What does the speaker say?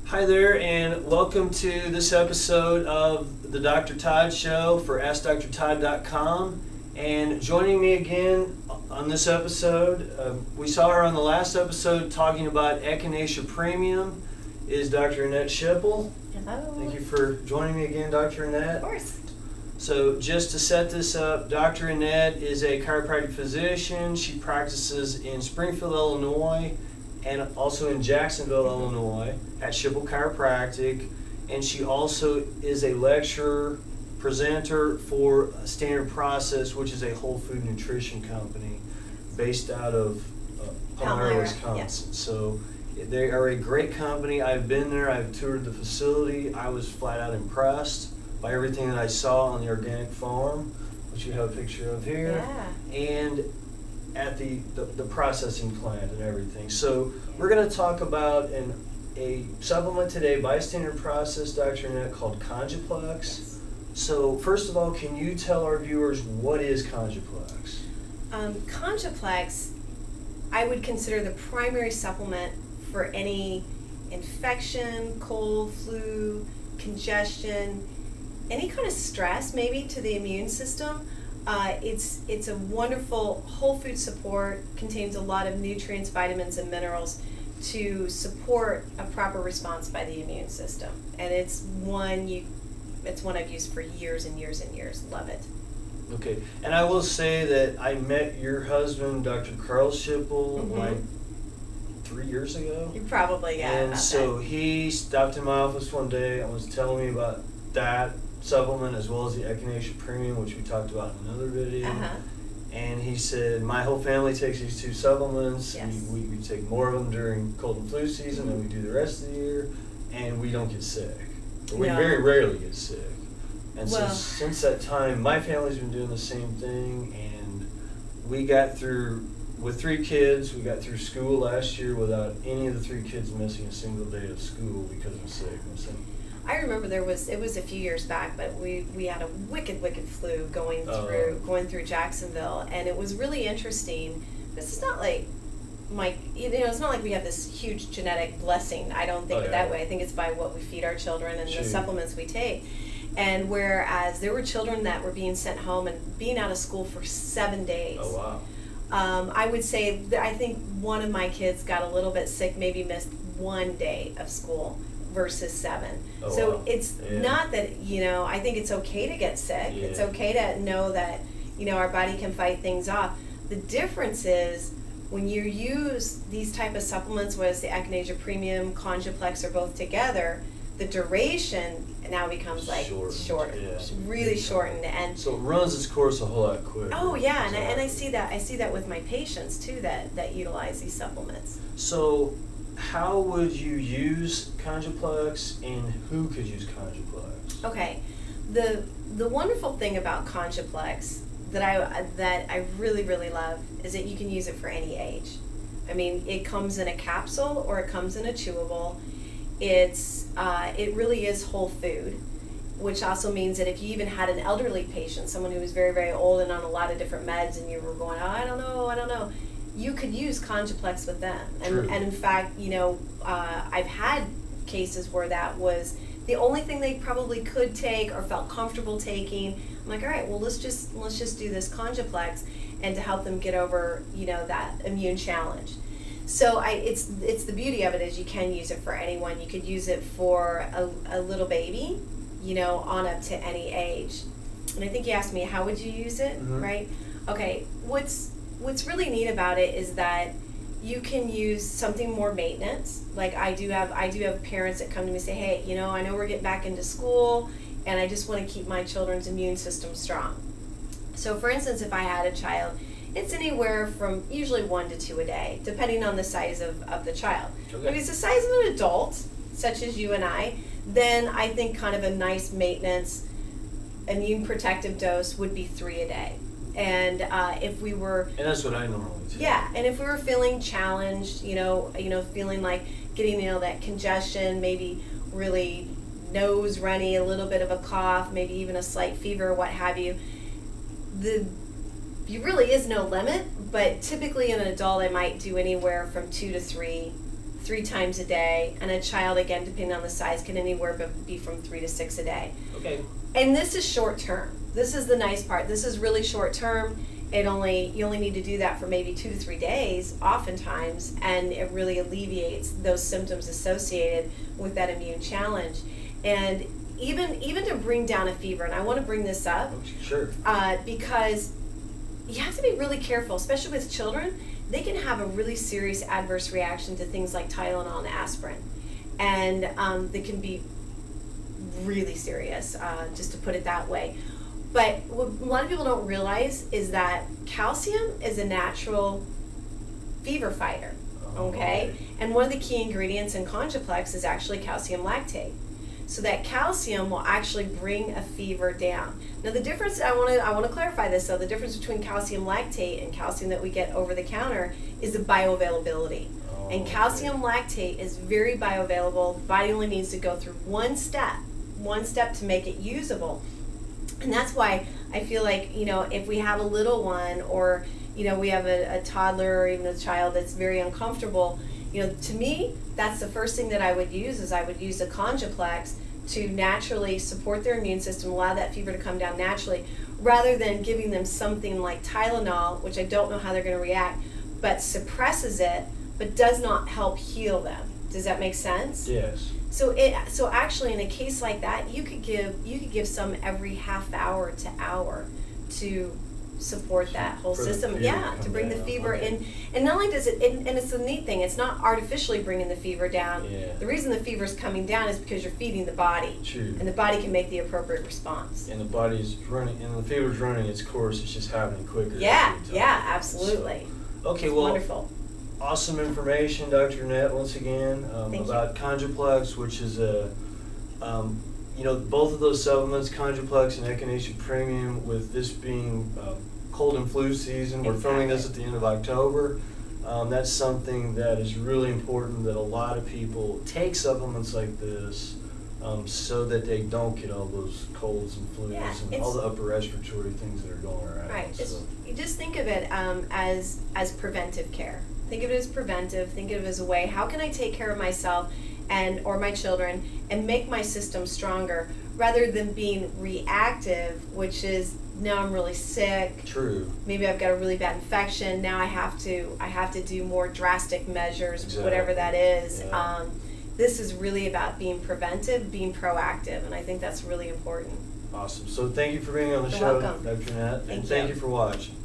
Hi there, and welcome to this episode of the Dr. Todd Show for AskDrTodd.com. And joining me again on this episode, we saw her on the last episode talking about echinacea premium, is Dr. Annette Schippel. Hello. Thank you for joining me again, Dr. Annette. Of course. So just to set this up, Dr. Annette is a chiropractic physician. She practices in Springfield, Illinois, and also in Jacksonville, Illinois, at Schippel Chiropractic. And she also is a lecturer, presenter for Standard Process, which is a whole food nutrition company based out of Palmyra, Wisconsin. Yes. So they are a great company. I've been there, I've toured the facility. I was flat out impressed by everything that I saw on the organic farm, which you have a picture of here. Yeah. And at the processing plant and everything. So we're going to talk about a supplement today by Standard Process, Dr. Annette, called Conjuplex. Yes. So first of all, can you tell our viewers what is Conjuplex? Conjuplex, I would consider the primary supplement for any infection, cold, flu, congestion, any kind of stress maybe to the immune system. It's a wonderful whole food support, contains a lot of nutrients, vitamins, and minerals to support a proper response by the immune system. And it's one I've used for years and years and years. Love it. Okay, and I will say that I met your husband, Dr. Carl Schippel, Mm-hmm. like 3 years ago. You probably got And about so that. he stopped in my office one day and was telling me about that supplement as well as the echinacea premium, which we talked about in another video. Uh-huh. And he said, my whole family takes these two supplements. Yes. We take more of them during cold and flu season than we do the rest of the year, and we don't get sick. Or we No. very rarely get sick. And Well- so since that time, my family's been doing the same thing, and we got through, with 3 kids, we got through school last year without any of the 3 kids missing a single day of school because of sickness. I remember it was a few years back, but we had a wicked flu going through Jacksonville, and it was really interesting. This is not like it's not like we have this huge genetic blessing. I don't think it that way. I think it's by what we feed our children and the supplements we take. And whereas there were children that were being sent home and being out of school for 7 days. Oh, wow. I would say that I think one of my kids got a little bit sick, maybe missed 1 day of school versus 7. Oh, So wow. it's not that, I think it's okay to get sick. Yeah. It's okay to know that, our body can fight things off. The difference is when you use these type of supplements, whether it's the echinacea premium, Conjuplex, or both together, the duration now becomes like shortened, Yeah. really shortened. And So it runs its course a whole lot quicker. oh yeah, So- and I see that with my patients too that utilize these supplements. So, how would you use Conjuplex, and who could use Conjuplex? Okay, the wonderful thing about Conjuplex that I really love is that you can use it for any age. I mean, it comes in a capsule or it comes in a chewable. It really is whole food, which also means that if you even had an elderly patient, someone who was very old and on a lot of different meds, and you were going, oh, I don't know, you could use Conjuplex with them. True. And in fact, I've had cases where that was the only thing they probably could take or felt comfortable taking. I'm like, all right, well, let's just do this Conjuplex, and to help them get over, that immune challenge. So it's the beauty of it is you can use it for anyone. You could use it for a little baby, on up to any age. And I think you asked me, how would you use it, Mm-hmm. right? Okay, what's really neat about it is that you can use something more maintenance. Like I do have parents that come to me and say, hey, I know we're getting back into school, and I just want to keep my children's immune system strong. So for instance, if I had a child, it's anywhere from usually 1 to 2 a day, depending on the size of the child. Okay. If it's the size of an adult, such as you and I, then I think kind of a nice maintenance immune protective dose would be 3 a day. And if we were, And that's what I normally do. yeah, and if we were feeling challenged, feeling like getting that congestion, maybe really nose runny, a little bit of a cough, maybe even a slight fever, what have you, really is no limit. But typically in an adult, I might do anywhere from 2 to 3 3 times a day, and a child, again, depending on the size, can anywhere be from 3 to 6 a day. Okay. And this is short term. This is the nice part. This is really short term. You only need to do that for maybe 2 to 3 days, oftentimes, and it really alleviates those symptoms associated with that immune challenge. And even to bring down a fever, and I want to bring this up, Sure. Because you have to be really careful, especially with children. They can have a really serious adverse reaction to things like Tylenol and aspirin, and they can be really serious, just to put it that way. But what a lot of people don't realize is that calcium is a natural fever fighter, okay? And one of the key ingredients in Conjuplex is actually calcium lactate. So that calcium will actually bring a fever down. Now the difference, I want to clarify this though, the difference between calcium lactate and calcium that we get over the counter is the bioavailability. And calcium lactate is very bioavailable. The body only needs to go through one step to make it usable. And that's why I feel like, if we have a little one, or, we have a toddler or even a child that's very uncomfortable, to me, that's the first thing that I would use is I would use a Congaplex to naturally support their immune system, allow that fever to come down naturally, rather than giving them something like Tylenol, which I don't know how they're going to react, but suppresses it, but does not help heal them. Does that make sense? Yes. So actually in a case like that, you could give some every half hour to hour to support that whole system. Yeah, to bring the fever in. And not only does it, and it's the neat thing, it's not artificially bringing the fever down. Yeah. The reason the fever's coming down is because you're feeding the body. True. And the body can make the appropriate response. And the body's running, and the fever's running its course. It's just happening quicker. Yeah, absolutely. So, okay, It's well, wonderful. Awesome information, Dr. Annette, once again, Thank about Conjuplex, which is both of those supplements, Conjuplex and Echinacea Premium, with this being cold and flu season. We're filming this at the end of October. That's something that is really important, that a lot of people take supplements like this so that they don't get all those colds and flus and all the upper respiratory things that are going around. Right. So. You just think of it as preventive care. Think of it as preventive. Think of it as a way, how can I take care of myself or my children and make my system stronger, rather than being reactive, which is, now I'm really sick. True. Maybe I've got a really bad infection. Now I have to do more drastic measures, Exactly. Whatever that is. Yeah. This is really about being preventive, being proactive, and I think that's really important. Awesome. So thank you for being on the You're show, welcome. Dr. Annette, and Thank thank you. you for watching.